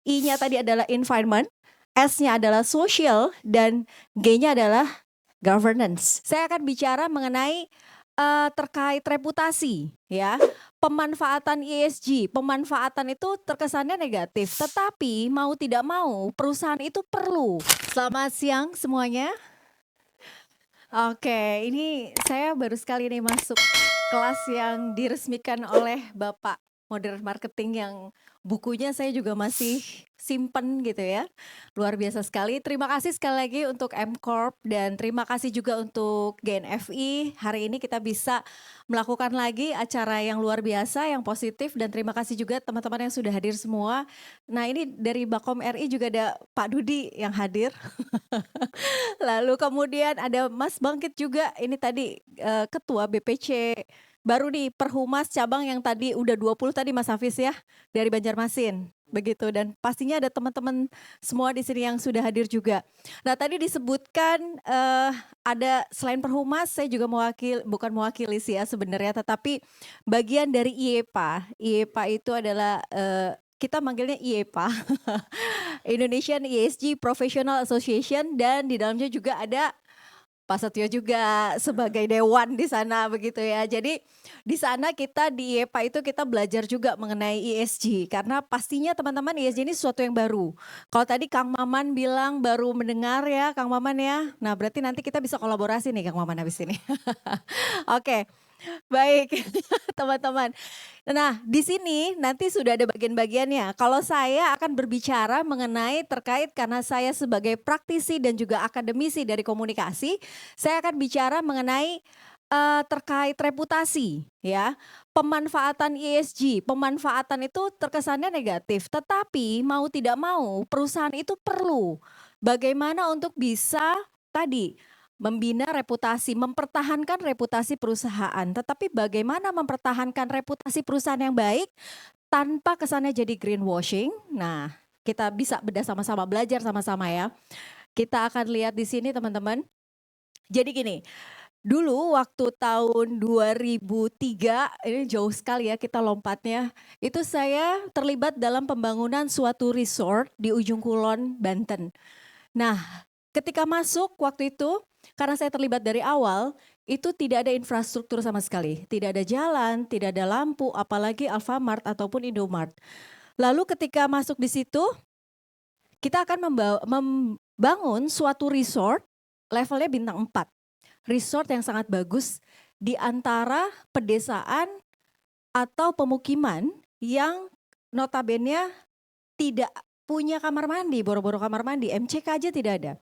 I-nya tadi adalah environment, S-nya adalah social, dan G-nya adalah governance. Saya akan bicara mengenai terkait reputasi ya. Pemanfaatan ESG, pemanfaatan itu terkesannya negatif, tetapi mau tidak mau perusahaan itu perlu. Selamat siang semuanya. Oke, ini saya baru sekali nih masuk kelas yang diresmikan oleh Bapak Modern Marketing yang bukunya saya juga masih simpen gitu ya. Luar biasa sekali. Terima kasih sekali lagi untuk M Corp dan terima kasih juga untuk GNFI. Hari ini kita bisa melakukan lagi acara yang luar biasa, yang positif dan terima kasih juga teman-teman yang sudah hadir semua. Nah, ini dari Bakom RI juga ada Pak Dudi yang hadir. Lalu kemudian ada Mas Bangkit juga, ini tadi Ketua BPC baru nih Perhumas cabang yang tadi udah 20 tadi Mas Hafiz ya dari Banjarmasin. Begitu dan pastinya ada teman-teman semua di sini yang sudah hadir juga. Nah, tadi disebutkan ada selain Perhumas saya juga bukan mewakili sih ya sebenarnya tetapi bagian dari IEPA. IEPA itu adalah kita manggilnya IEPA. Indonesian ESG Professional Association dan di dalamnya juga ada Pak Setio juga sebagai dewan di sana begitu ya. Jadi di sana kita di IEPA itu kita belajar juga mengenai ESG karena pastinya teman-teman ESG ini sesuatu yang baru. Kalau tadi Kang Maman bilang baru mendengar ya Kang Maman ya. Nah berarti nanti kita bisa kolaborasi nih Kang Maman habis ini. Oke. Baik, teman-teman. Nah, di sini nanti sudah ada bagian-bagiannya. Kalau saya akan berbicara mengenai terkait karena saya sebagai praktisi dan juga akademisi dari komunikasi, saya akan bicara mengenai terkait reputasi ya. Pemanfaatan ESG, pemanfaatan itu terkesannya negatif, tetapi mau tidak mau perusahaan itu perlu bagaimana untuk bisa tadi membina reputasi, mempertahankan reputasi perusahaan. Tetapi bagaimana mempertahankan reputasi perusahaan yang baik tanpa kesannya jadi greenwashing? Nah, kita bisa bedah sama-sama, belajar sama-sama ya. Kita akan lihat di sini teman-teman. Jadi gini, dulu waktu tahun 2003, ini jauh sekali ya kita lompatnya. Itu saya terlibat dalam pembangunan suatu resort di Ujung Kulon, Banten. Nah, ketika masuk waktu itu, karena saya terlibat dari awal, itu tidak ada infrastruktur sama sekali. Tidak ada jalan, tidak ada lampu, apalagi Alfamart ataupun Indomart. Lalu ketika masuk di situ, kita akan membangun suatu resort levelnya bintang 4. Resort yang sangat bagus di antara pedesaan atau pemukiman yang notabene tidak punya kamar mandi, boro-boro kamar mandi, MCK aja tidak ada.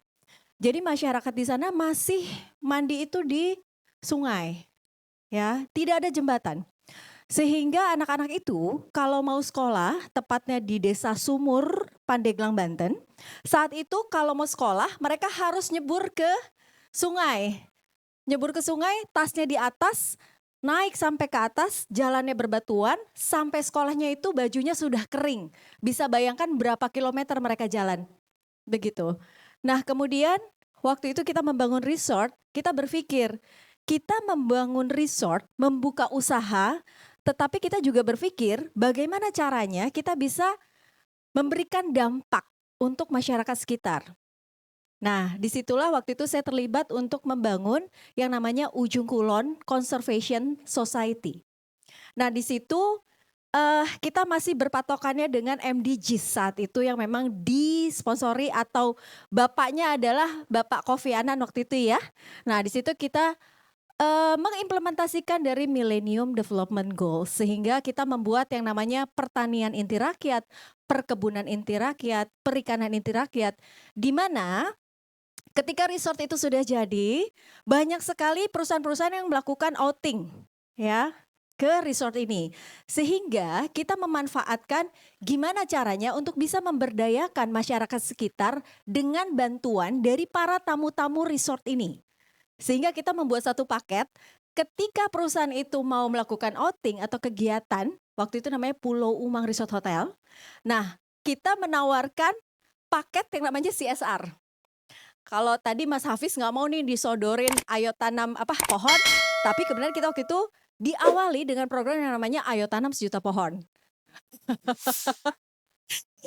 Jadi masyarakat di sana masih mandi itu di sungai, ya, tidak ada jembatan. Sehingga anak-anak itu kalau mau sekolah, tepatnya di Desa Sumur, Pandeglang, Banten, saat itu kalau mau sekolah mereka harus nyebur ke sungai. Nyebur ke sungai, tasnya di atas, naik sampai ke atas, jalannya berbatuan, sampai sekolahnya itu bajunya sudah kering. Bisa bayangkan berapa kilometer mereka jalan. Begitu. Nah, kemudian waktu itu kita membangun resort, kita berpikir kita membangun resort, membuka usaha, tetapi kita juga berpikir bagaimana caranya kita bisa memberikan dampak untuk masyarakat sekitar. Nah, disitulah waktu itu saya terlibat untuk membangun yang namanya Ujung Kulon Conservation Society. Nah, di situ kita masih berpatokannya dengan MDGs saat itu yang memang disponsori atau bapaknya adalah Bapak Kofi Annan waktu itu ya. Nah, di situ kita mengimplementasikan dari Millennium Development Goals sehingga kita membuat yang namanya pertanian inti rakyat, perkebunan inti rakyat, perikanan inti rakyat, di mana ketika resort itu sudah jadi, banyak sekali perusahaan-perusahaan yang melakukan outing ya ke resort ini. Sehingga kita memanfaatkan gimana caranya untuk bisa memberdayakan masyarakat sekitar dengan bantuan dari para tamu-tamu resort ini. Sehingga kita membuat satu paket ketika perusahaan itu mau melakukan outing atau kegiatan, waktu itu namanya Pulau Umang Resort Hotel. Nah, kita menawarkan paket yang namanya CSR. Kalau tadi Mas Hafiz nggak mau nih disodorin ayo tanam pohon, tapi kemudian kita waktu itu diawali dengan program yang namanya ayo tanam 1 juta pohon.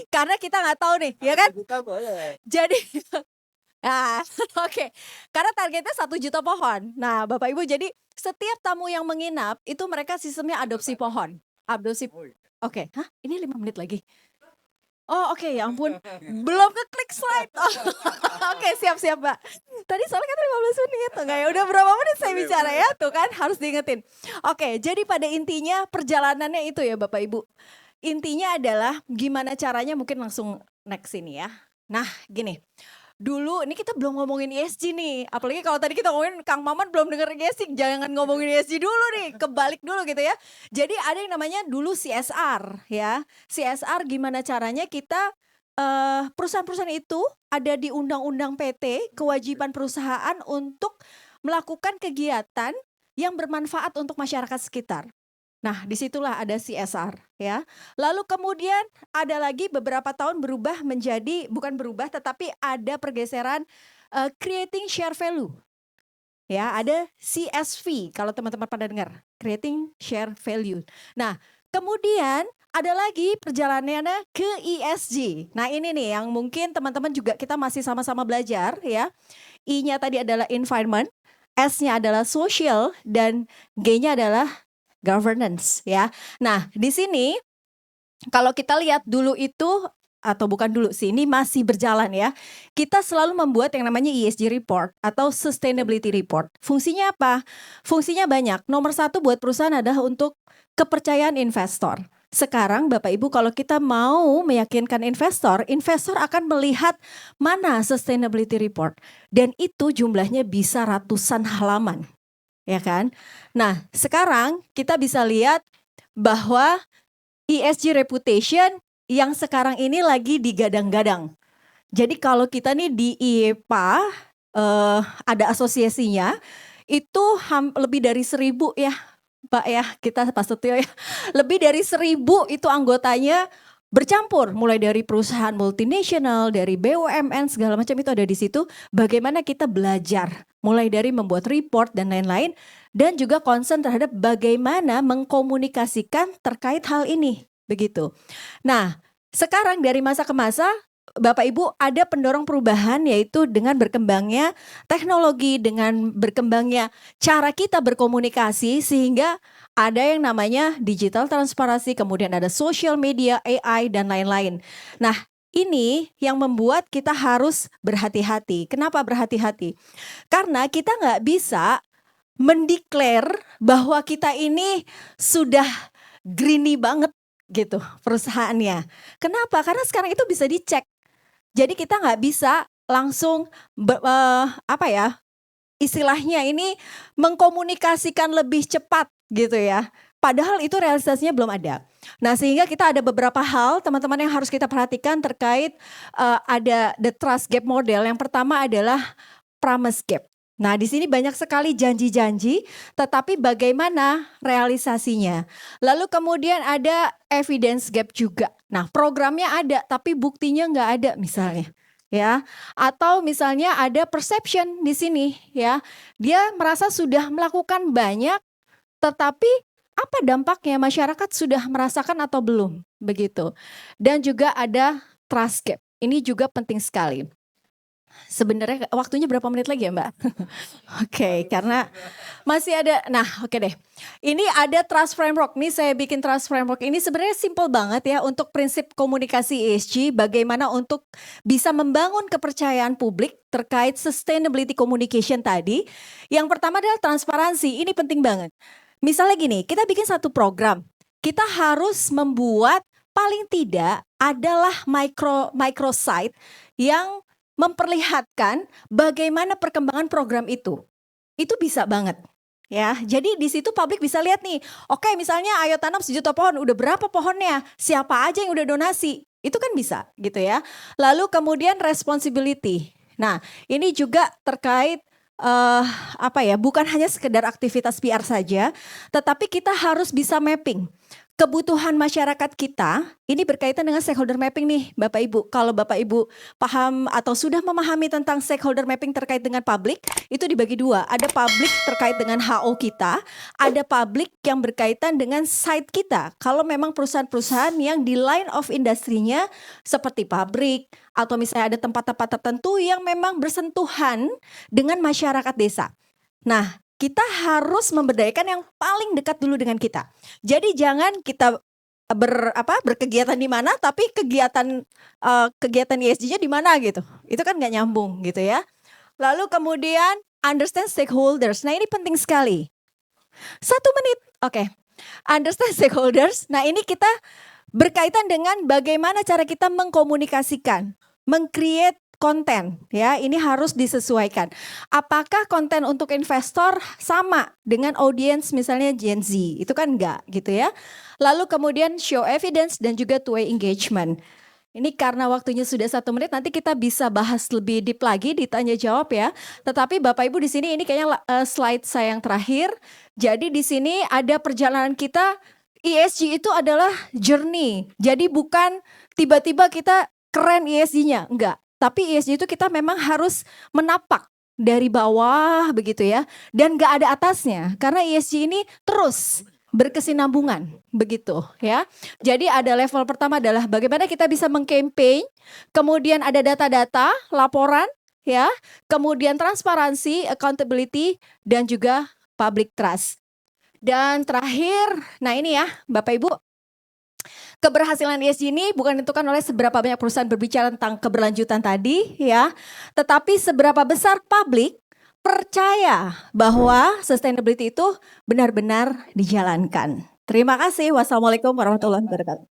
Karena kita nggak tahu nih, ya kan? Buka boleh. Jadi, nah, oke. Karena targetnya 1 juta pohon. Nah, Bapak Ibu, jadi setiap tamu yang menginap itu mereka sistemnya adopsi pohon. Adopsi. Oke, hah? Ini 5 menit lagi. Oh, oke, ya ampun. Belum keklik slide. Oh, oke, siap-siap, Mbak. Tadi soalnya kan 15 menit. Enggak ya, udah berapa menit saya bicara ya? Tuh kan harus diingetin. Oke, jadi pada intinya perjalanannya itu ya Bapak Ibu. Intinya adalah gimana caranya, mungkin langsung next ini ya. Nah, gini. Dulu ini kita belum ngomongin ESG nih. Apalagi kalau tadi kita ngomongin Kang Maman belum denger ESG, jangan ngomongin ESG dulu nih. Kebalik dulu gitu ya. Jadi ada yang namanya dulu CSR ya. CSR gimana caranya kita perusahaan-perusahaan itu ada di undang-undang PT, kewajiban perusahaan untuk melakukan kegiatan yang bermanfaat untuk masyarakat sekitar. Nah, disitulah ada CSR ya. Lalu kemudian ada lagi beberapa tahun berubah menjadi, bukan berubah tetapi ada pergeseran creating share value. Ya, ada CSV kalau teman-teman pada dengar, creating share value. Nah, kemudian ada lagi perjalanannya ke ESG. Nah, ini nih yang mungkin teman-teman juga kita masih sama-sama belajar ya. I-nya tadi adalah environment, S-nya adalah social, dan G-nya adalah governance ya. Nah, di sini kalau kita lihat dulu itu, atau bukan dulu sih, ini masih berjalan ya. Kita selalu membuat yang namanya ESG report atau sustainability report. Fungsinya apa? Fungsinya banyak. Nomor 1 buat perusahaan adalah untuk kepercayaan investor. Sekarang Bapak Ibu kalau kita mau meyakinkan investor, investor akan melihat mana sustainability report. Dan itu jumlahnya bisa ratusan halaman. Ya kan? Nah, sekarang kita bisa lihat bahwa ESG reputation yang sekarang ini lagi digadang-gadang. Jadi kalau kita nih di IEPA ada asosiasinya, itu lebih dari 1.000 ya Pak ya, kita Pak Setio ya. Lebih dari 1.000 itu anggotanya bercampur, mulai dari perusahaan multinasional, dari BUMN segala macam itu ada di situ. Bagaimana kita belajar, mulai dari membuat report dan lain-lain, dan juga concern terhadap bagaimana mengkomunikasikan terkait hal ini, begitu. Nah, sekarang dari masa ke masa, Bapak Ibu ada pendorong perubahan, yaitu dengan berkembangnya teknologi, dengan berkembangnya cara kita berkomunikasi, sehingga ada yang namanya digital transparansi, kemudian ada social media, AI, dan lain-lain. Nah, ini yang membuat kita harus berhati-hati. Kenapa berhati-hati? Karena kita nggak bisa mendeklar bahwa kita ini sudah greeny banget gitu perusahaannya. Kenapa? Karena sekarang itu bisa dicek. Jadi kita nggak bisa langsung istilahnya ini mengkomunikasikan lebih cepat gitu ya. Padahal itu realisasinya belum ada. Nah, sehingga kita ada beberapa hal teman-teman yang harus kita perhatikan terkait ada the trust gap model. Yang pertama adalah promise gap. Nah, di sini banyak sekali janji-janji, tetapi bagaimana realisasinya? Lalu kemudian ada evidence gap juga. Nah, programnya ada, tapi buktinya nggak ada misalnya. Ya, atau misalnya ada perception di sini ya. Dia merasa sudah melakukan banyak, tetapi apa dampaknya, masyarakat sudah merasakan atau belum, begitu. Dan juga ada trust gap. Ini juga penting sekali. Sebenarnya waktunya berapa menit lagi ya Mbak? Oke, karena masih ada. Nah, oke deh. Ini ada trust framework. Nih saya bikin trust framework. Ini sebenarnya simple banget ya untuk prinsip komunikasi ESG. Bagaimana untuk bisa membangun kepercayaan publik terkait sustainability communication tadi. Yang pertama adalah transparansi. Ini penting banget. Misalnya gini, kita bikin satu program. Kita harus membuat paling tidak adalah microsite yang memperlihatkan bagaimana perkembangan program itu. Itu bisa banget. Ya, jadi di situ publik bisa lihat nih. Oke, misalnya ayo tanam 1.000.000 pohon, udah berapa pohonnya? Siapa aja yang udah donasi? Itu kan bisa gitu ya. Lalu kemudian responsibility. Nah, ini juga terkait bukan hanya sekedar aktivitas PR saja, tetapi kita harus bisa mapping. kebutuhan masyarakat kita ini berkaitan dengan stakeholder mapping nih Bapak Ibu. Kalau Bapak Ibu paham atau sudah memahami tentang stakeholder mapping terkait dengan publik, itu dibagi dua. Ada publik terkait dengan HO kita, ada publik yang berkaitan dengan site kita. Kalau memang perusahaan-perusahaan yang di line of industry-nya seperti pabrik atau misalnya ada tempat-tempat tertentu yang memang bersentuhan dengan masyarakat desa. Nah, kita harus memberdayakan yang paling dekat dulu dengan kita. Jadi jangan kita berkegiatan di mana, tapi kegiatan ESG-nya di mana gitu. Itu kan nggak nyambung gitu ya. Lalu kemudian understand stakeholders. Nah ini penting sekali. 1 menit, oke. Understand stakeholders. Nah ini kita berkaitan dengan bagaimana cara kita mengkomunikasikan, meng-create konten ya, ini harus disesuaikan. Apakah konten untuk investor sama dengan audience misalnya Gen Z? Itu kan enggak gitu ya. Lalu kemudian show evidence dan juga two-way engagement. Ini karena waktunya sudah 1 menit, nanti kita bisa bahas lebih deep lagi ditanya jawab ya. Tetapi Bapak Ibu di sini ini kayaknya slide saya yang terakhir. Jadi di sini ada perjalanan kita. ESG itu adalah journey. Jadi bukan tiba-tiba kita keren ESG-nya, enggak. Tapi ESG itu kita memang harus menapak dari bawah begitu ya. Dan gak ada atasnya. Karena ESG ini terus berkesinambungan begitu ya. Jadi ada level pertama adalah bagaimana kita bisa mengcampaign. Kemudian ada data-data, laporan ya. Kemudian transparansi, accountability dan juga public trust. Dan terakhir, nah ini ya Bapak Ibu. Keberhasilan ESG ini bukan ditentukan oleh seberapa banyak perusahaan berbicara tentang keberlanjutan tadi ya, tetapi seberapa besar publik percaya bahwa sustainability itu benar-benar dijalankan. Terima kasih. Wassalamualaikum warahmatullahi wabarakatuh.